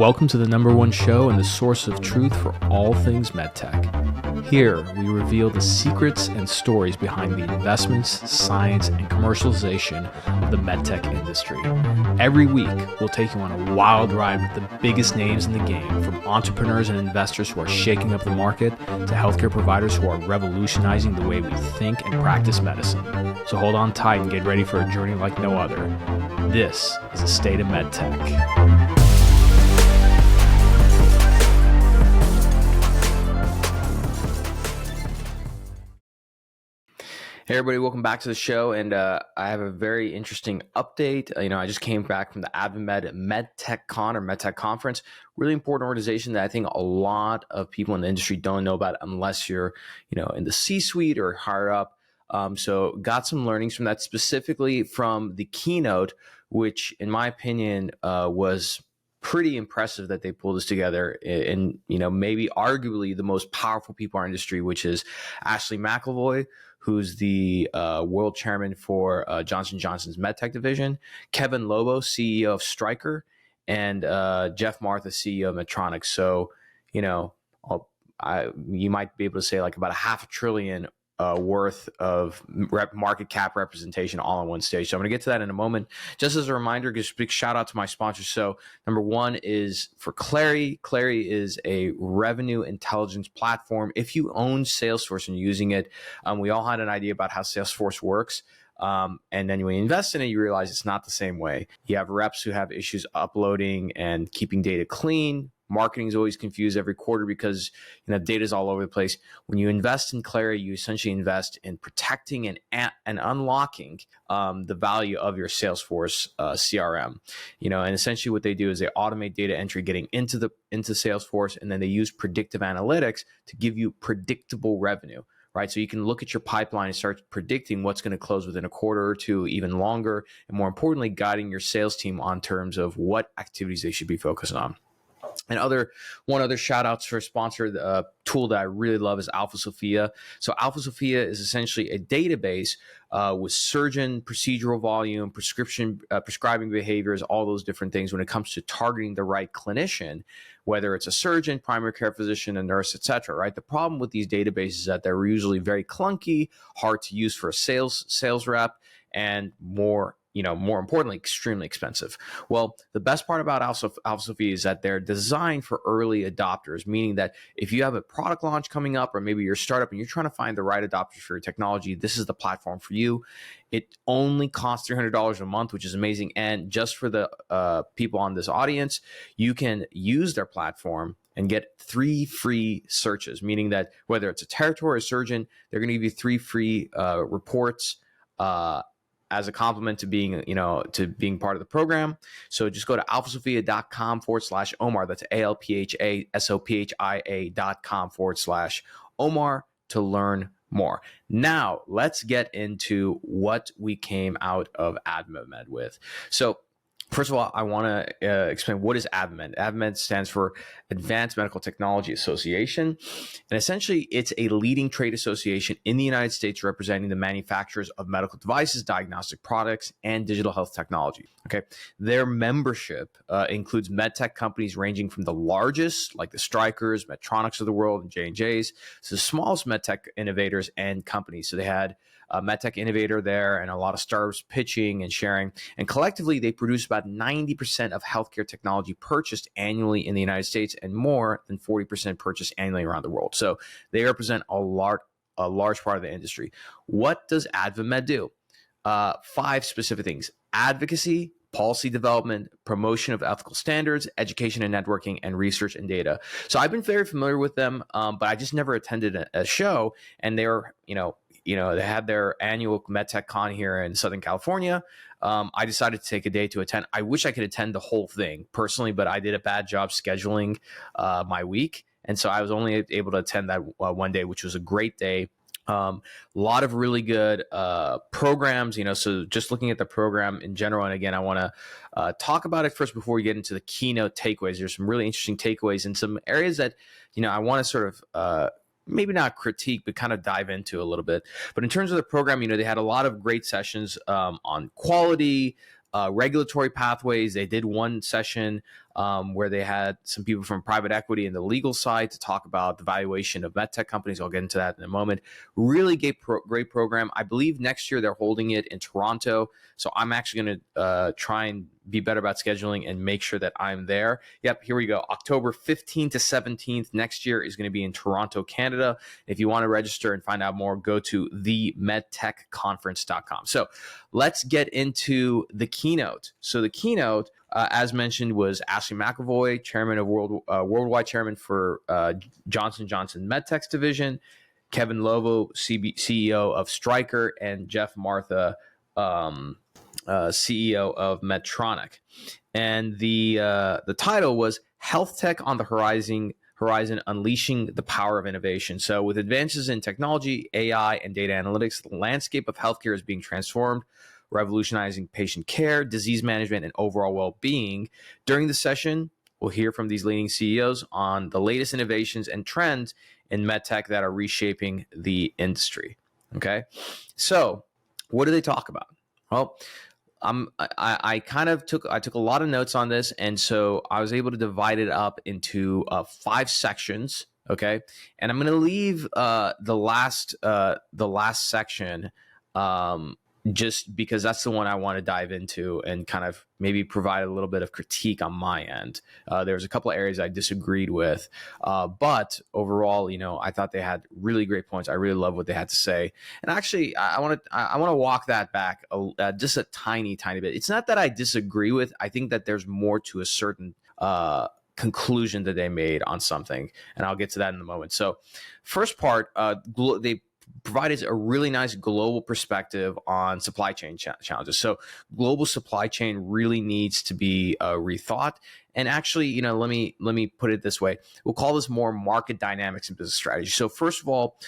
Welcome to the #1 show and the source of truth for all things MedTech. Here, we reveal the secrets and stories behind the investments, science, and commercialization of the MedTech industry. Every week, we'll take you on a wild ride with the biggest names in the game, from entrepreneurs and investors who are shaking up the market to healthcare providers who are revolutionizing the way we think and practice medicine. So hold on tight and get ready for a journey like no other. This is the State of MedTech. Hey everybody, welcome back to the show, and I have a very interesting update. I just came back from the AdvaMed MedTech Con or MedTech Conference. Really important organization that I think a lot of people in the industry don't know about unless you're, in the C-suite or higher up. So got some learnings from that, specifically from the Keynote, which in my opinion was pretty impressive that they pulled this together, and maybe arguably the most powerful people in our industry, which is Ashley McElvoy, who's the world chairman for Johnson & Johnson's MedTech division, Kevin Lobo, CEO of Stryker, and Jeff Martha, CEO of Medtronic. So, you might be able to say like about $500 billion worth of market cap representation all on one stage. So I'm going to get to that in a moment. Just as a reminder, just a big shout out to my sponsors. So #1 is for Clary. Clary is a revenue intelligence platform. If you own Salesforce and you're using it, we all had an idea about how Salesforce works. And then when you invest in it, you realize it's not the same way. You have reps who have issues uploading and keeping data clean. Marketing is always confused every quarter because data is all over the place. When you invest in Clary, you essentially invest in protecting and unlocking the value of your Salesforce CRM. And essentially what they do is they automate data entry getting into Salesforce, and then they use predictive analytics to give you predictable revenue. Right, so you can look at your pipeline and start predicting what's going to close within a quarter or two, even longer, and more importantly, guiding your sales team on terms of what activities they should be focused on. And one other shout outs for a sponsor, the tool that I really love is Alpha Sophia. So Alpha Sophia is essentially a database with surgeon procedural volume, prescribing behaviors, all those different things when it comes to targeting the right clinician, whether it's a surgeon, primary care physician, a nurse, et cetera, right? The problem with these databases is that they're usually very clunky, hard to use for a sales rep, and more importantly, extremely expensive. Well, the best part about Alpha Sophia is that they're designed for early adopters, meaning that if you have a product launch coming up, or maybe you're a startup and you're trying to find the right adopters for your technology, this is the platform for you. It only costs $300 a month, which is amazing. And just for the people on this audience, you can use their platform and get 3 free searches, meaning that whether it's a territory or surgeon, they're going to give you 3 free reports as a compliment to being part of the program. So just go to alphasophia.com/Omar. That's ALPHASOPHIA.com/Omar to learn more. Now, let's get into what we came out of AdvaMed with. So first of all, I want to explain what is AdvaMed. AdvaMed stands for Advanced Medical Technology Association. And essentially, it's a leading trade association in the United States representing the manufacturers of medical devices, diagnostic products, and digital health technology. Okay. Their membership includes medtech companies ranging from the largest, like the Strykers, Medtronics of the world, and J&Js, to the smallest medtech innovators and companies. So they had a MedTech innovator there and a lot of startups pitching and sharing. And collectively, they produce about 90% of healthcare technology purchased annually in the United States and more than 40% purchased annually around the world. So they represent a large part of the industry. What does AdvaMed do? 5 specific things: advocacy, policy development, promotion of ethical standards, education and networking, and research and data. So I've been very familiar with them, but I just never attended a show. And they're, they had their annual MedTech Con here in Southern California. I decided to take a day to attend. I wish I could attend the whole thing personally, but I did a bad job scheduling my week. And so I was only able to attend that one day, which was a great day. A lot of really good programs, so just looking at the program in general. And again, I want to talk about it first before we get into the keynote takeaways. There's some really interesting takeaways in some areas that, I want to sort of maybe not critique, but kind of dive into a little bit. But in terms of the program, they had a lot of great sessions on quality, regulatory pathways. They did one session where they had some people from private equity and the legal side to talk about the valuation of medtech companies. I'll get into that in a moment. Really great program. I believe next year they're holding it in Toronto. So I'm actually going to try and be better about scheduling and make sure that I'm there. Yep, here we go. October 15th to 17th next year is going to be in Toronto, Canada. If you want to register and find out more, go to themedtechconference.com. So let's get into the keynote. So the keynote, as mentioned, was Ashley McAvoy, chairman of worldwide chairman for Johnson & Johnson MedTech's division, Kevin Lobo, CEO of Stryker, and Jeff Martha, CEO of Medtronic. And the title was Health Tech on the Horizon, Unleashing the Power of Innovation. So with advances in technology, AI, and data analytics, the landscape of healthcare is being transformed, revolutionizing patient care, disease management, and overall well-being. During the session, we'll hear from these leading CEOs on the latest innovations and trends in medtech that are reshaping the industry. Okay, so what do they talk about? Well, I took a lot of notes on this, and so I was able to divide it up into 5 sections. Okay, and I'm going to leave the last section just because that's the one I want to dive into and kind of maybe provide a little bit of critique on my end. There's a couple of areas I disagreed with, but overall, I thought they had really great points. I really love what they had to say. And actually, I want to walk that back just a tiny bit. It's not that I disagree with. I think that there's more to a certain conclusion that they made on something, and I'll get to that in a moment. So first part, they provided a really nice global perspective on supply chain challenges. So global supply chain really needs to be rethought. And actually, let me put it this way. We'll call this more market dynamics and business strategy. So first of all,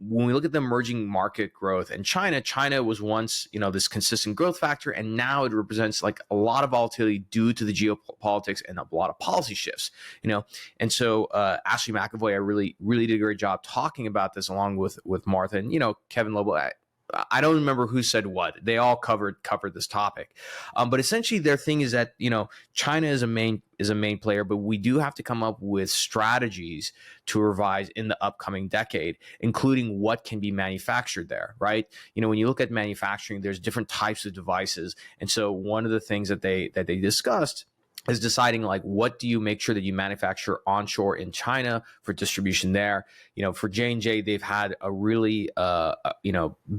when we look at the emerging market growth in China was once, this consistent growth factor, and now it represents like a lot of volatility due to the geopolitics and a lot of policy shifts, And so Ashley McAvoy, I really did a great job talking about this along with Martha and, Kevin Lobo. I don't remember who said what. They all covered this topic, but essentially their thing is that China is a main player, but we do have to come up with strategies to revise in the upcoming decade, including what can be manufactured there. Right? When you look at manufacturing, there's different types of devices, and so one of the things that they discussed is deciding like what do you make sure that you manufacture onshore in China for distribution there. For J&J, they've had a really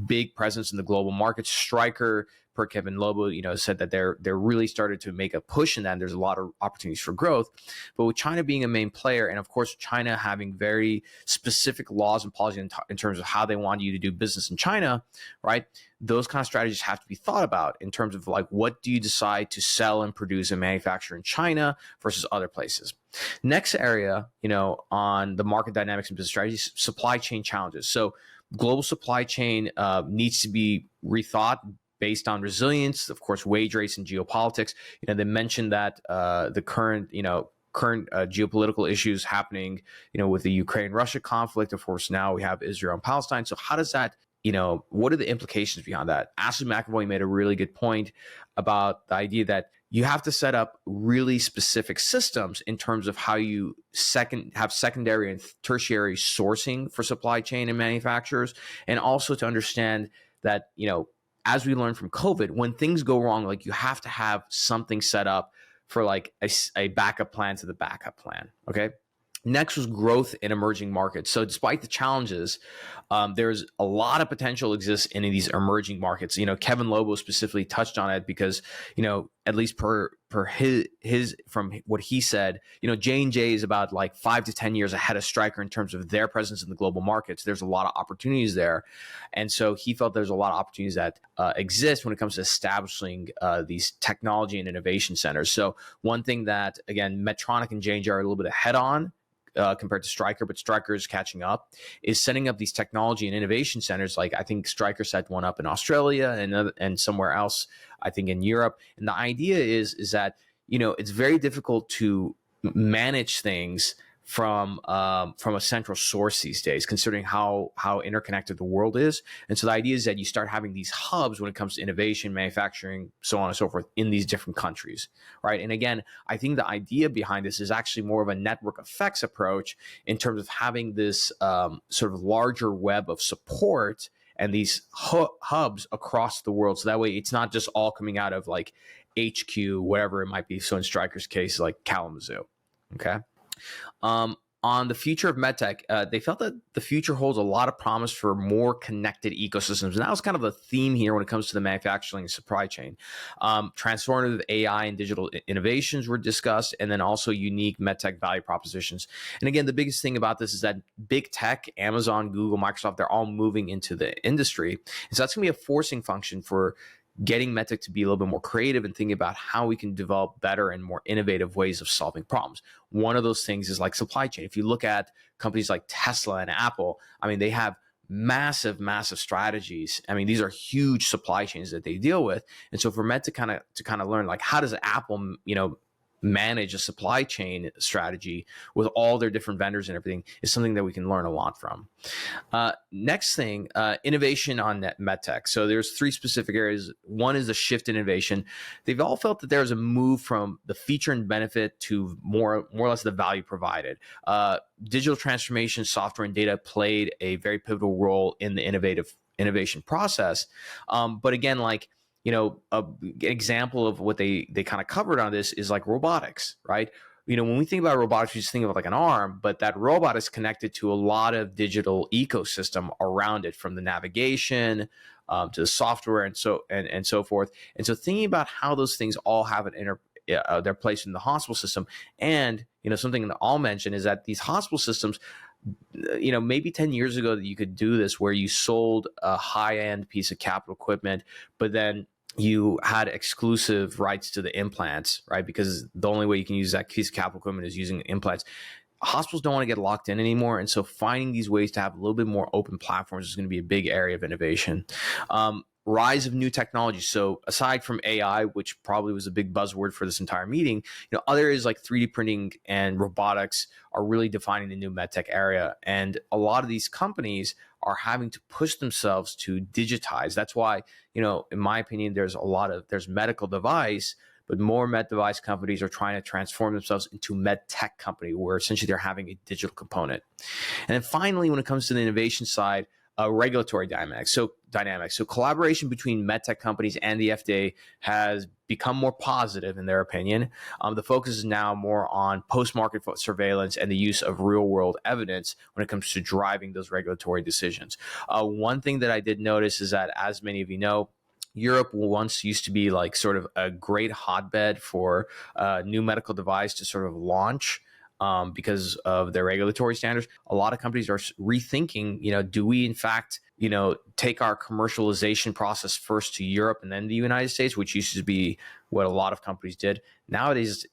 big presence in the global market. Stryker, per Kevin Lobo, said that they're really started to make a push in that, and there's a lot of opportunities for growth. But with China being a main player, and of course China having very specific laws and policy in terms of how they want you to do business in China, right? Those kind of strategies have to be thought about in terms of like what do you decide to sell and produce and manufacture in China versus other places. Next area, on the market dynamics and business strategies, supply chain challenges. So global supply chain needs to be rethought based on resilience, of course, wage rates and geopolitics. They mentioned that the current geopolitical issues happening, with the Ukraine-Russia conflict. Of course, now we have Israel and Palestine. So how does that, what are the implications behind that? Ashley McAvoy made a really good point about the idea that you have to set up really specific systems in terms of how you have secondary and tertiary sourcing for supply chain and manufacturers, and also to understand that, as we learned from COVID, when things go wrong, like you have to have something set up for like a backup plan to the backup plan. Okay. Next was growth in emerging markets. So despite the challenges, there's a lot of potential exists in these emerging markets. Kevin Lobo specifically touched on it because, at least per his from what he said, J&J is about like 5 to 10 years ahead of Stryker in terms of their presence in the global markets. There's a lot of opportunities there. And so he felt there's a lot of opportunities that exist when it comes to establishing these technology and innovation centers. So one thing that, again, Medtronic and J&J are a little bit ahead on, compared to Stryker, but Stryker is catching up, is setting up these technology and innovation centers. Like I think Stryker set one up in Australia and somewhere else, I think in Europe. And the idea is that, it's very difficult to manage things from a central source these days, considering how interconnected the world is. And so the idea is that you start having these hubs when it comes to innovation, manufacturing, so on and so forth, in these different countries, right? And again, I think the idea behind this is actually more of a network effects approach in terms of having this sort of larger web of support and these hubs across the world. So that way it's not just all coming out of like HQ, whatever it might be. So in Stryker's case, like Kalamazoo. Okay. On the future of medtech, they felt that the future holds a lot of promise for more connected ecosystems. And that was kind of a theme here when it comes to the manufacturing and supply chain. Transformative AI and digital innovations were discussed, and then also unique medtech value propositions. And again, the biggest thing about this is that big tech, Amazon, Google, Microsoft, they're all moving into the industry. And so that's going to be a forcing function for getting medtech to be a little bit more creative and thinking about how we can develop better and more innovative ways of solving problems. One of those things is like supply chain. If you look at companies like Tesla and Apple, I mean, they have massive strategies. I mean, these are huge supply chains that they deal with. And so for Med to kind of learn, like, how does Apple, manage a supply chain strategy with all their different vendors and everything, is something that we can learn a lot from. Next thing, innovation on medtech. So there's three specific areas. One is the shift in innovation. They've all felt that there's a move from the feature and benefit to more or less the value provided. Digital transformation, software and data played a very pivotal role in the innovation process. But again, like, an example of what they kind of covered on this is like robotics, right? When we think about robotics, we just think of like an arm, but that robot is connected to a lot of digital ecosystem around it, from the navigation to the software and so forth. And so thinking about how those things all have their place in the hospital system, and something that I'll mention is that these hospital systems, maybe 10 years ago that you could do this where you sold a high-end piece of capital equipment, but then you had exclusive rights to the implants, right? Because the only way you can use that piece of capital equipment is using implants. Hospitals don't want to get locked in anymore. And so finding these ways to have a little bit more open platforms is going to be a big area of innovation. Rise of new technology. So aside from AI, which probably was a big buzzword for this entire meeting, other areas like 3D printing and robotics are really defining the new medtech area. And a lot of these companies are having to push themselves to digitize. That's why, in my opinion, there's medical device, but more med device companies are trying to transform themselves into med tech company, where essentially they're having a digital component. And then finally, when it comes to the innovation side, regulatory dynamics. So collaboration between medtech companies and the FDA has become more positive in their opinion. The focus is now more on post-market surveillance and the use of real-world evidence when it comes to driving those regulatory decisions. One thing that I did notice is that, as many of you know, Europe once used to be like sort of a great hotbed for new medical device to sort of launch. Because of their regulatory standards, a lot of companies are rethinking, do we in fact, take our commercialization process first to Europe and then the United States, which used to be what a lot of companies did. Nowadays,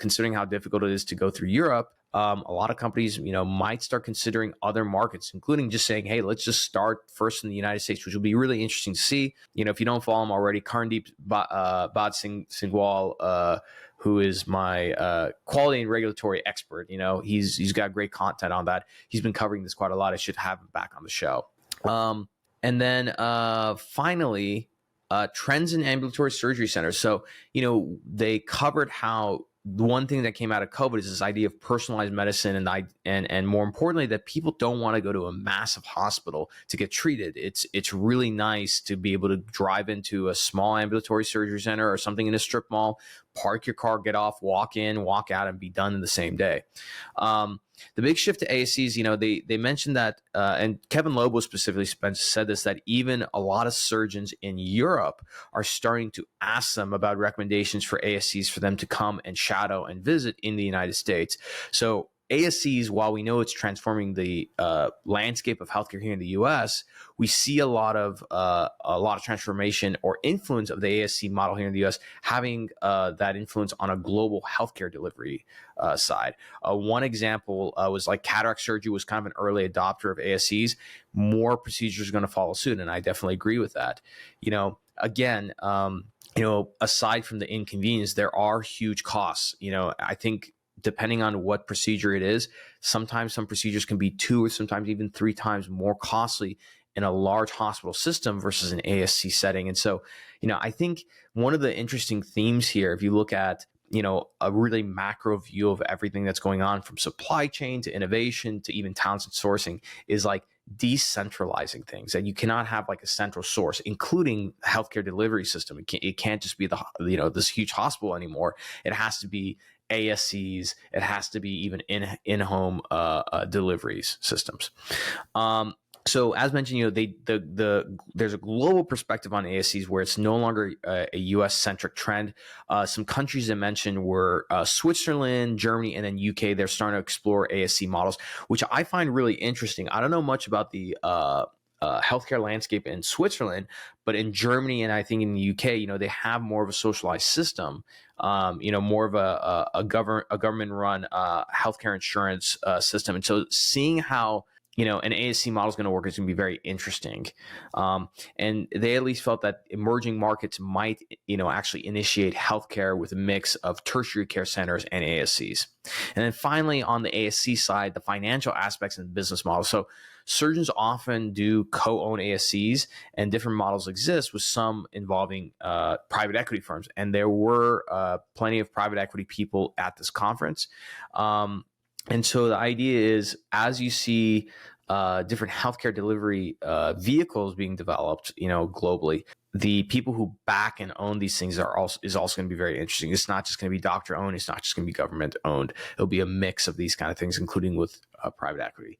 considering how difficult it is to go through Europe, a lot of companies, might start considering other markets, including just saying, hey, let's just start first in the United States, which will be really interesting to see. If you don't follow him already, Karndeep Singhwal, who is my quality and regulatory expert, he's got great content on that. He's been covering this quite a lot. I should have him back on the show. And then finally, trends in ambulatory surgery centers. So, they covered how the one thing that came out of COVID is this idea of personalized medicine, and more importantly, that people don't want to go to a massive hospital to get treated. It's really nice to be able to drive into a small ambulatory surgery center or something in a strip mall, park your car, get off, walk in, walk out, and be done in the same day. The big shift to ASCs, they mentioned that, and Kevin Lobo specifically said this, that even a lot of surgeons in Europe are starting to ask them about recommendations for ASCs for them to come and shadow and visit in the United States. So ASCs, while we know it's transforming the landscape of healthcare here in the U.S., we see a lot of transformation or influence of the ASC model here in the U.S. having that influence on a global healthcare delivery side. One example was like cataract surgery was kind of an early adopter of ASCs. More procedures are going to follow suit, and I definitely agree with that. Again, aside from the inconvenience, there are huge costs. I think depending on what procedure it is, sometimes some procedures can be 2 or sometimes even 3 times more costly in a large hospital system versus an ASC setting. And so, I think one of the interesting themes here, if you look at, a really macro view of everything that's going on from supply chain to innovation to even talent and sourcing, is like decentralizing things. And you cannot have like a central source, including healthcare delivery system. It can't just be this huge hospital anymore. It has to be ASCs. It has to be even in-home deliveries systems. So as mentioned, there's a global perspective on ASCs where it's no longer a U.S. centric trend. Some countries I mentioned were Switzerland, Germany, and then UK. They're starting to explore ASC models, which I find really interesting. I don't know much about the healthcare landscape in Switzerland, but in Germany and I think in the UK, they have more of a socialized system. More of a government-run healthcare insurance system, and so seeing how an ASC model is going to work is going to be very interesting. And they at least felt that emerging markets might, actually initiate healthcare with a mix of tertiary care centers and ASCs. And then finally, on the ASC side, the financial aspects and the business model. So surgeons often do co-own ASCs, and different models exist, with some involving private equity firms. And there were plenty of private equity people at this conference. And so the idea is, as you see different healthcare delivery vehicles being developed, globally, the people who back and own these things is also going to be very interesting. It's not just going to be doctor owned. It's not just going to be government owned. It'll be a mix of these kind of things, including with private equity.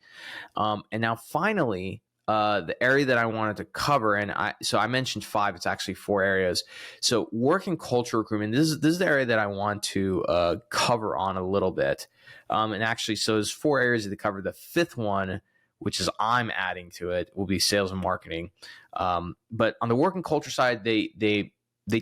And now finally, the area that I wanted to cover, and I mentioned 5, it's actually 4 areas. So work and culture recruitment, this is the area that I want to cover on a little bit. And actually, so there's 4 areas to cover. The 5th one, which is I'm adding to it, will be sales and marketing. But on the work and culture side, they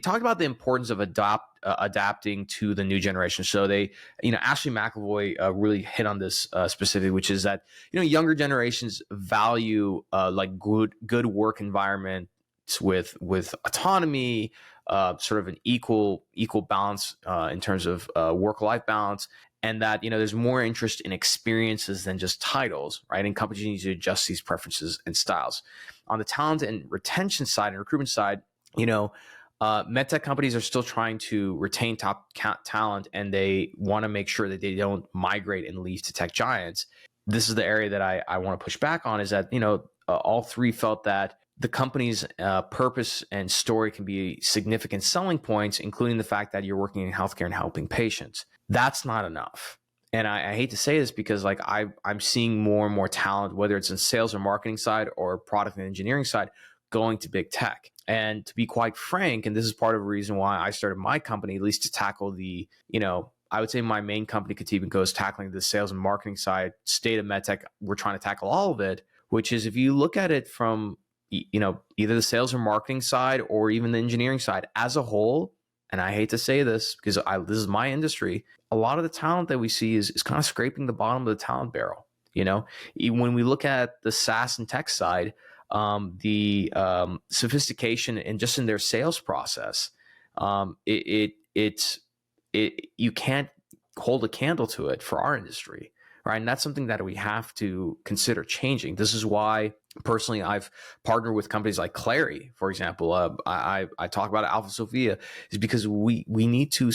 talked about the importance of adapting to the new generation. So Ashley McAvoy really hit on this specifically, which is that, younger generations value like good work environments with autonomy, sort of an equal balance in terms of work-life balance. And that, there's more interest in experiences than just titles, right? And companies need to adjust these preferences and styles. On the talent and retention side and recruitment side, medtech companies are still trying to retain top talent, and they want to make sure that they don't migrate and leave to tech giants. This is the area that I want to push back on, is that, all 3 felt that the company's purpose and story can be significant selling points, including the fact that you're working in healthcare and helping patients. That's not enough. And I hate to say this, because like I'm seeing more and more talent, whether it's in sales or marketing side or product and engineering side, going to big tech. And to be quite frank, and this is part of the reason why I started my company, at least to tackle the, I would say my main company, Khateeb & Co, is tackling the sales and marketing side. State of MedTech, we're trying to tackle all of it, which is, if you look at it from, either the sales or marketing side or even the engineering side as a whole, and I hate to say this because this is my industry, a lot of the talent that we see is kind of scraping the bottom of the talent barrel. When we look at the SaaS and tech side, the sophistication and just in their sales process, you can't hold a candle to it for our industry, right? And that's something that we have to consider changing. This is why personally I've partnered with companies like Clary, for example. I talk about Alpha Sophia, is because we need to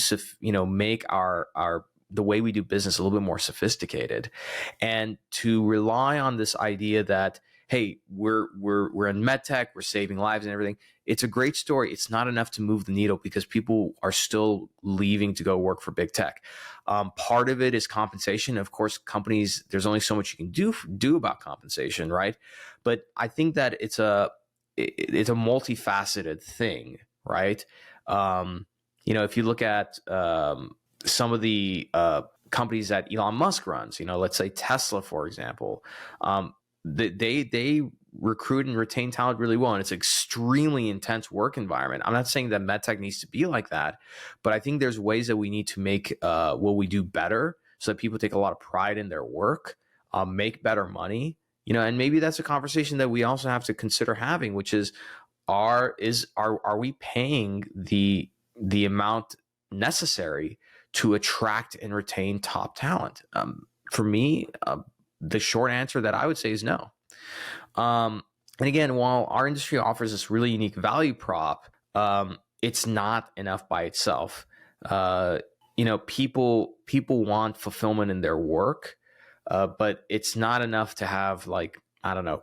make our the way we do business a little bit more sophisticated, and to rely on this idea that, hey, we're in medtech, we're saving lives and everything. It's a great story. It's not enough to move the needle, because people are still leaving to go work for big tech. Part of it is compensation. Of course, companies, there's only so much you can do about compensation, right? But I think that it's a multifaceted thing, right? If you look at some of the companies that Elon Musk runs, let's say Tesla, for example, they recruit and retain talent really well, and it's an extremely intense work environment. I'm not saying that medtech needs to be like that, but I think there's ways that we need to make what we do better, so that people take a lot of pride in their work, make better money, and maybe that's a conversation that we also have to consider having, which is, are we paying the amount necessary to attract and retain top talent? For me, the short answer that I would say is no. And again, while our industry offers this really unique value prop, it's not enough by itself. People want fulfillment in their work, but it's not enough to have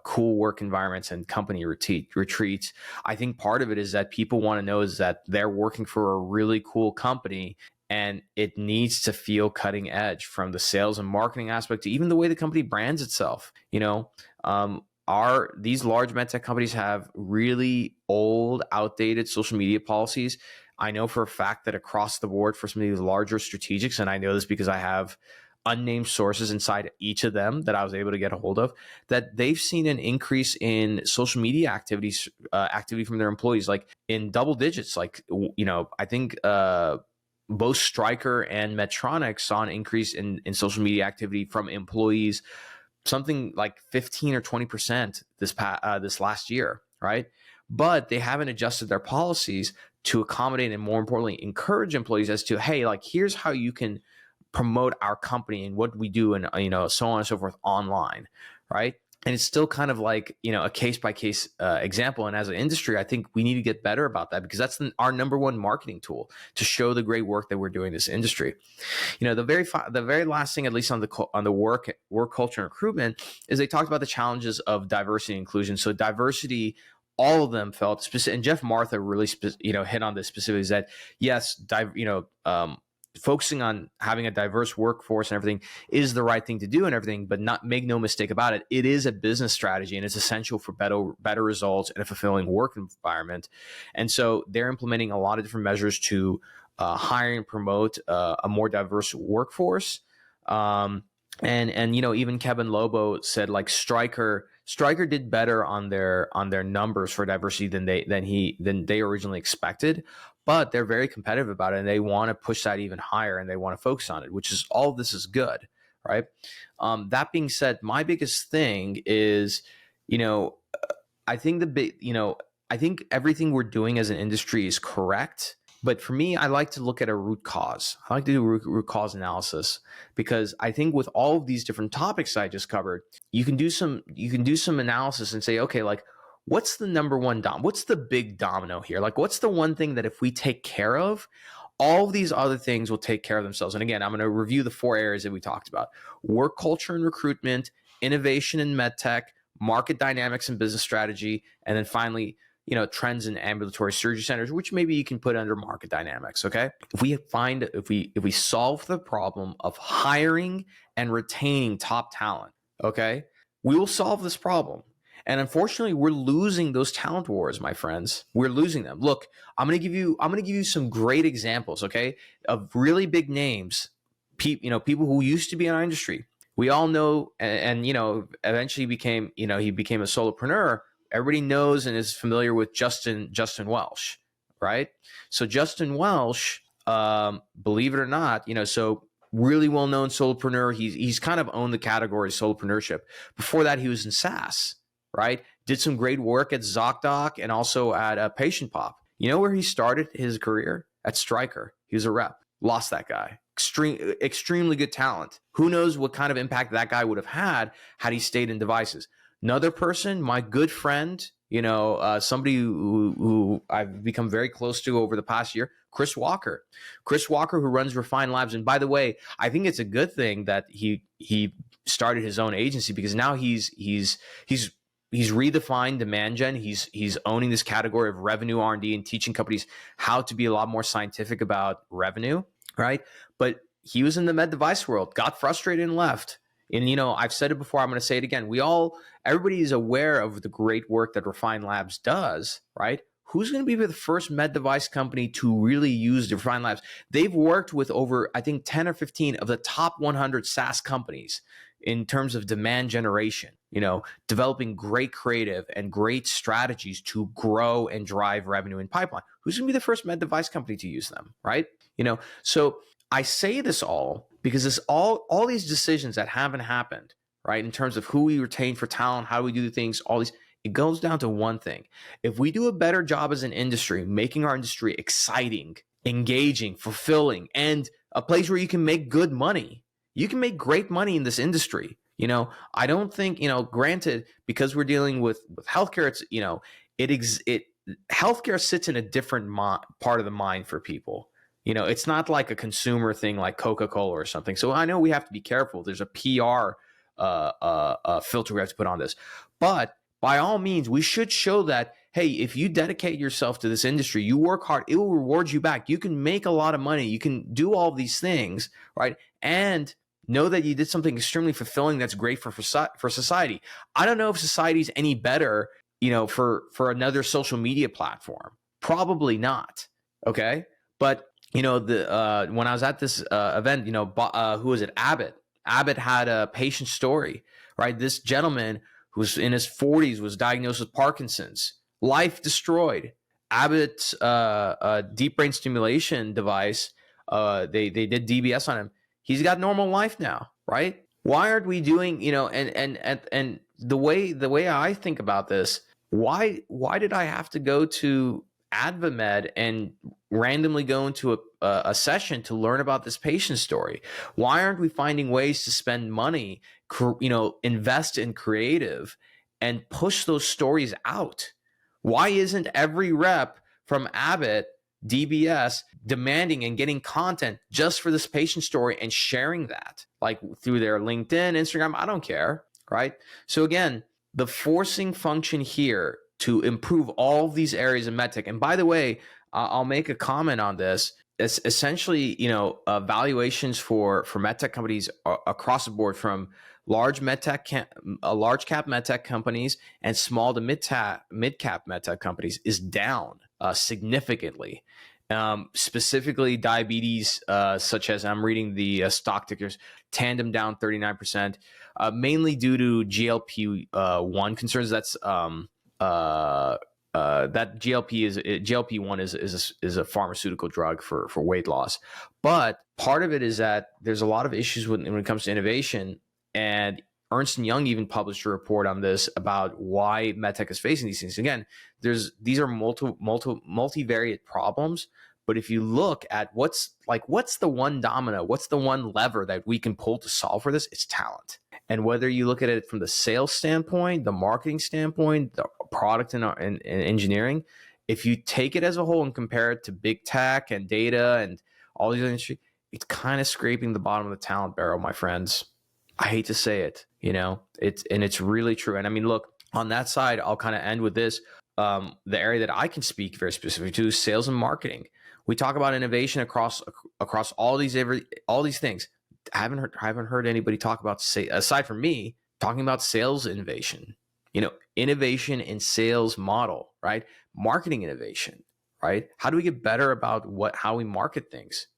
cool work environments and company retreats. I think part of it is that people want to know is that they're working for a really cool company, and it needs to feel cutting edge, from the sales and marketing aspect to even the way the company brands itself. These large medtech companies have really old, outdated social media policies. I know for a fact that across the board for some of these larger strategics, and I know this because I have unnamed sources inside each of them that I was able to get a hold of, that they've seen an increase in social media activity from their employees, like in double digits. I think both Stryker and Medtronic saw an increase in social media activity from employees, something like 15 or 20% this last year, right? But they haven't adjusted their policies to accommodate and, more importantly, encourage employees as to, hey, here's how you can promote our company and what we do, and so on and so forth online, right? And it's still kind of a case-by-case example. And as an industry, I think we need to get better about that, because that's our number one marketing tool to show the great work that we're doing in this industry. The very last thing, at least on the work culture and recruitment, is they talked about the challenges of diversity and inclusion. So diversity, all of them felt specific, and Jeff Martha really hit on this specifically, is that yes, focusing on having a diverse workforce and everything is the right thing to do and everything, but make no mistake about it, it is a business strategy, and it's essential for better results and a fulfilling work environment. And so they're implementing a lot of different measures to hire and promote a more diverse workforce. And even Kevin Lobo said Stryker did better on their numbers for diversity than they originally expected, but they're very competitive about it, and they want to push that even higher, and they want to focus on it, which is all of this is good, right? That being said, my biggest thing is, I think I think everything we're doing as an industry is correct. But for me, I like to look at a root cause. I like to do root cause analysis, because I think with all of these different topics I just covered, you can do some analysis and say, okay, what's the number one what's the big domino here? What's the one thing that if we take care of, all of these other things will take care of themselves? And again, I'm going to review the 4 areas that we talked about: work culture and recruitment, innovation in medtech, market dynamics and business strategy, and then finally, trends in ambulatory surgery centers, which maybe you can put under market dynamics. Okay. If we solve the problem of hiring and retaining top talent, okay, we will solve this problem. And unfortunately, we're losing those talent wars, my friends. We're losing them. Look, I'm going to give you some great examples, okay, of really big names, people who used to be in our industry. We all know, and eventually became a solopreneur. Everybody knows and is familiar with Justin Welsh, right? So Justin Welsh, believe it or not, so really well-known solopreneur. He's kind of owned the category of solopreneurship. Before that, he was in SaaS, right? Did some great work at ZocDoc and also at Patient Pop. You know where he started his career? At Stryker. He was a rep. Lost that guy. Extremely good talent. Who knows what kind of impact that guy would have had he stayed in devices. Another person, my good friend, somebody who I've become very close to over the past year, Chris Walker. Chris Walker, who runs Refine Labs. And by the way, I think it's a good thing that he started his own agency, because now he's redefined demand gen. He's owning this category of revenue R&D and teaching companies how to be a lot more scientific about revenue, right? But he was in the med device world, got frustrated and left. And, I've said it before, I'm going to say it again. Everybody is aware of the great work that Refine Labs does, right? Who's going to be the first med device company to really use Refine Labs? They've worked with over, I think, 10 or 15 of the top 100 SaaS companies in terms of demand generation, developing great creative and great strategies to grow and drive revenue in pipeline. Who's going to be the first med device company to use them, right? So I say this all because all these decisions that haven't happened, right, in terms of who we retain for talent, how do we do things, all these, it goes down to one thing. If we do a better job as an industry, making our industry exciting, engaging, fulfilling, and a place where you can make good money. You can make great money in this industry. I don't think, granted, because we're dealing with healthcare, it's, healthcare sits in a different part of the mind for people. It's not like a consumer thing like Coca-Cola or something. So I know we have to be careful. There's a PR filter we have to put on this. But by all means, we should show that, hey, if you dedicate yourself to this industry, you work hard, it will reward you back. You can make a lot of money. You can do all these things, right? And know that you did something extremely fulfilling that's great for society. I don't know if society's any better, for another social media platform. Probably not. Okay. But, when I was at this event, who was it? Abbott. Abbott had a patient story, right? This gentleman who's in his 40s was diagnosed with Parkinson's, life destroyed. Abbott's deep brain stimulation device, they did DBS on him. He's got normal life now, right? Why aren't we doing, and the way I think about this, why did I have to go to AdvaMed and randomly go into a session to learn about this patient story? Why aren't we finding ways to spend money, invest in creative and push those stories out? Why isn't every rep from Abbott, DBS, demanding and getting content just for this patient story and sharing that, like through their LinkedIn, Instagram? I don't care, right? So again, the forcing function here to improve all of these areas of medtech. And by the way, I'll make a comment on this. It's essentially, valuations for medtech companies across the board, from large cap medtech companies and small to mid cap medtech companies, is down significantly. Specifically diabetes, such as I'm reading the stock tickers, Tandem down 39%, mainly due to GLP-1 concerns. That's that GLP-1 is a pharmaceutical drug for weight loss. But part of it is that there's a lot of issues when it comes to innovation, and Ernst & Young even published a report on this about why medtech is facing these things. Again, these are multivariate problems. But if you look at what's the one domino, what's the one lever that we can pull to solve for this, it's talent. And whether you look at it from the sales standpoint, the marketing standpoint, the product and engineering, if you take it as a whole and compare it to big tech and data and all these industries, it's kind of scraping the bottom of the talent barrel, my friends. I hate to say it, it's really true. And I mean, look, on that side, I'll kind of end with this. The area that I can speak very specifically to is sales and marketing. We talk about innovation across all these things. I haven't heard anybody talk about, aside from me, talking about sales innovation. Innovation in sales model, right? Marketing innovation, right? How do we get better about how we market things?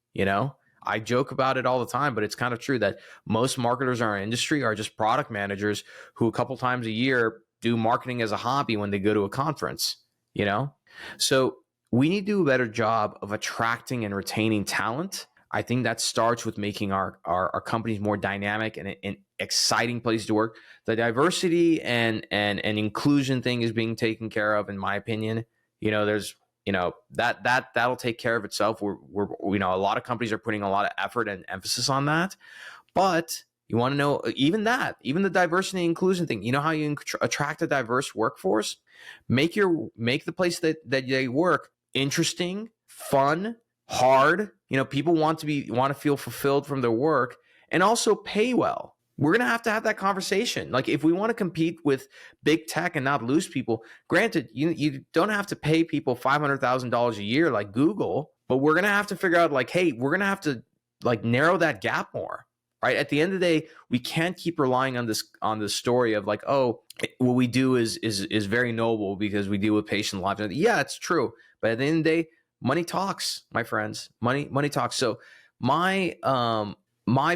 I joke about it all the time, but it's kind of true that most marketers in our industry are just product managers who a couple times a year do marketing as a hobby when they go to a conference, So we need to do a better job of attracting and retaining talent. I think that starts with making our companies more dynamic and an exciting place to work. The diversity and inclusion thing is being taken care of, in my opinion. There's that'll take care of itself. We're a lot of companies are putting a lot of effort and emphasis on that. But you want to know, even the diversity and inclusion thing, how you attract a diverse workforce? Make the place that they work interesting, fun, hard. People want to feel fulfilled from their work, and also pay well. We're going to have that conversation. Like, if we want to compete with big tech and not lose people, granted, you don't have to pay people $500,000 a year like Google, but we're going to have to figure out, like, hey, we're going to have to narrow that gap more, right? At the end of the day, we can't keep relying on this story of like, oh, what we do is very noble because we deal with patient lives. Yeah, it's true. But at the end of the day, money talks, my friends. Money talks. So my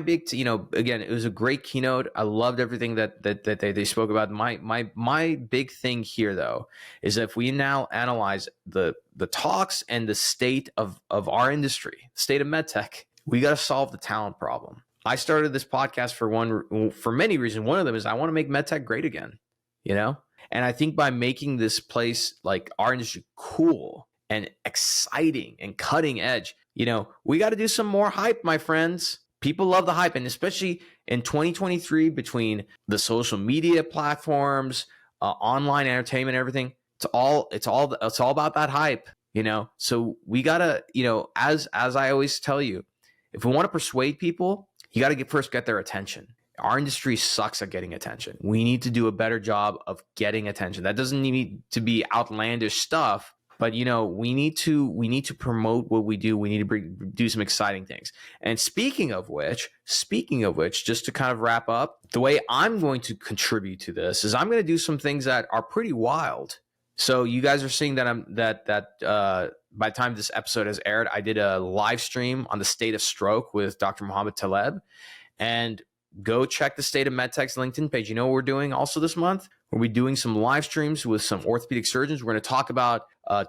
big, again, it was a great keynote. I loved everything that they spoke about. My big thing here, though, is that if we now analyze the talks and the state of our industry, state of medtech, we got to solve the talent problem. I started this podcast for many reasons. One of them is I want to make medtech great again, And I think by making this place, like our industry, cool and exciting and cutting edge. We got to do some more hype, my friends. People love the hype, and especially in 2023, between the social media platforms, online entertainment, everything, it's all about that hype. So we gotta, as I always tell you, if we want to persuade people, you got to first get their attention. Our industry sucks at getting attention. We need to do a better job of getting attention. That doesn't need to be outlandish stuff, but we need to promote what we do. We need to do some exciting things. And speaking of which, just to kind of wrap up, the way I'm going to contribute to this is I'm going to do some things that are pretty wild. So you guys are seeing that by the time this episode has aired, I did a live stream on the state of stroke with Dr. Mohammed Taleb, and go check the State of MedTech's LinkedIn page. You know what we're doing also this month? We'll be doing some live streams with some orthopedic surgeons. We're going to talk about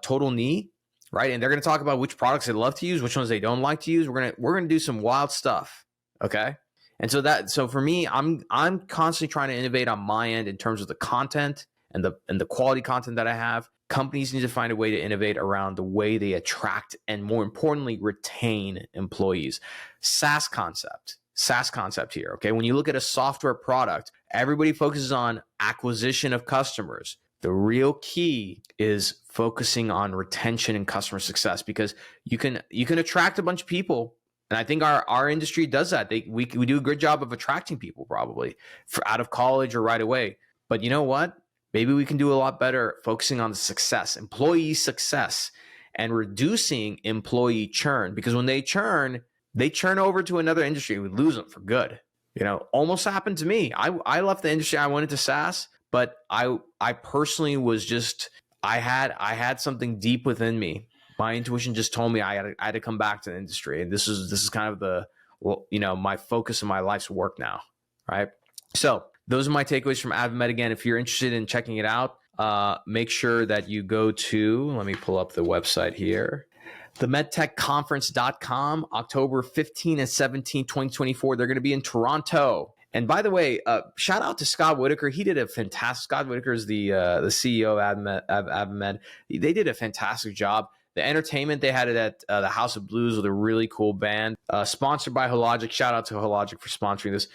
total knee, right? And they're going to talk about which products they love to use, which ones they don't like to use. We're going to do some wild stuff, okay? And so for me, I'm constantly trying to innovate on my end in terms of the content and the quality content that I have. Companies need to find a way to innovate around the way they attract and, more importantly, retain employees. SaaS concept here, okay? When you look at a software product, everybody focuses on acquisition of customers. The real key is focusing on retention and customer success, because you can attract a bunch of people, and I think our industry does that. We do a good job of attracting people, probably out of college or right away. But you know what? Maybe we can do a lot better focusing on the success, employee success, and reducing employee churn, because when they churn over to another industry. We lose them for good. Almost happened to me. I left the industry. I went into SaaS, but I personally was just, I had something deep within me. My intuition just told me I had to come back to the industry. And this is kind of my focus of my life's work now. Right. So those are my takeaways from AdvaMed. Again, if you're interested in checking it out, make sure that you go to, let me pull up the website here, themedtechconference.com, October 15 and 17, 2024. They're going to be in Toronto. And by the way, shout out to Scott Whitaker. He did a fantastic, Scott Whitaker is the CEO of AdvaMed. They did a fantastic job. The entertainment, they had it at the House of Blues with a really cool band, sponsored by Hologic. Shout out to Hologic for sponsoring this.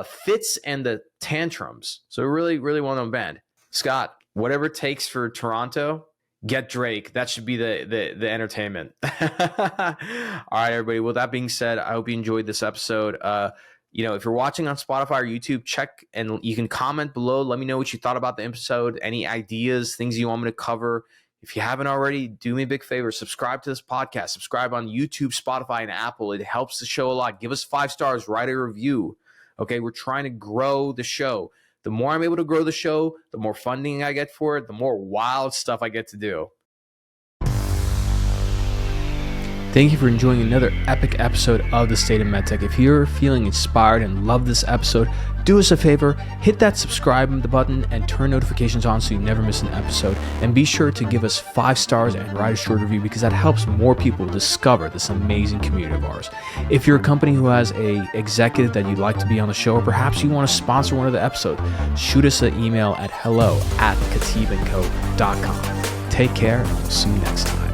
Fitz and the Tantrums. So a really, really well-known band. Scott, whatever it takes for Toronto, get Drake. That should be the entertainment. All right, everybody. With that being said, I hope you enjoyed this episode. If you're watching on Spotify or YouTube, check and you can comment below. Let me know what you thought about the episode, any ideas, things you want me to cover. If you haven't already, do me a big favor. Subscribe to this podcast. Subscribe on YouTube, Spotify, and Apple. It helps the show a lot. Give us 5 stars. Write a review. Okay, we're trying to grow the show. The more I'm able to grow the show, the more funding I get for it, the more wild stuff I get to do. Thank you for enjoying another epic episode of the State of MedTech. If you're feeling inspired and love this episode, do us a favor, hit that subscribe button and turn notifications on so you never miss an episode. And be sure to give us 5 stars and write a short review, because that helps more people discover this amazing community of ours. If you're a company who has an executive that you'd like to be on the show, or perhaps you want to sponsor one of the episodes, shoot us an email at hello@khateebandco.com. Take care, and we'll see you next time.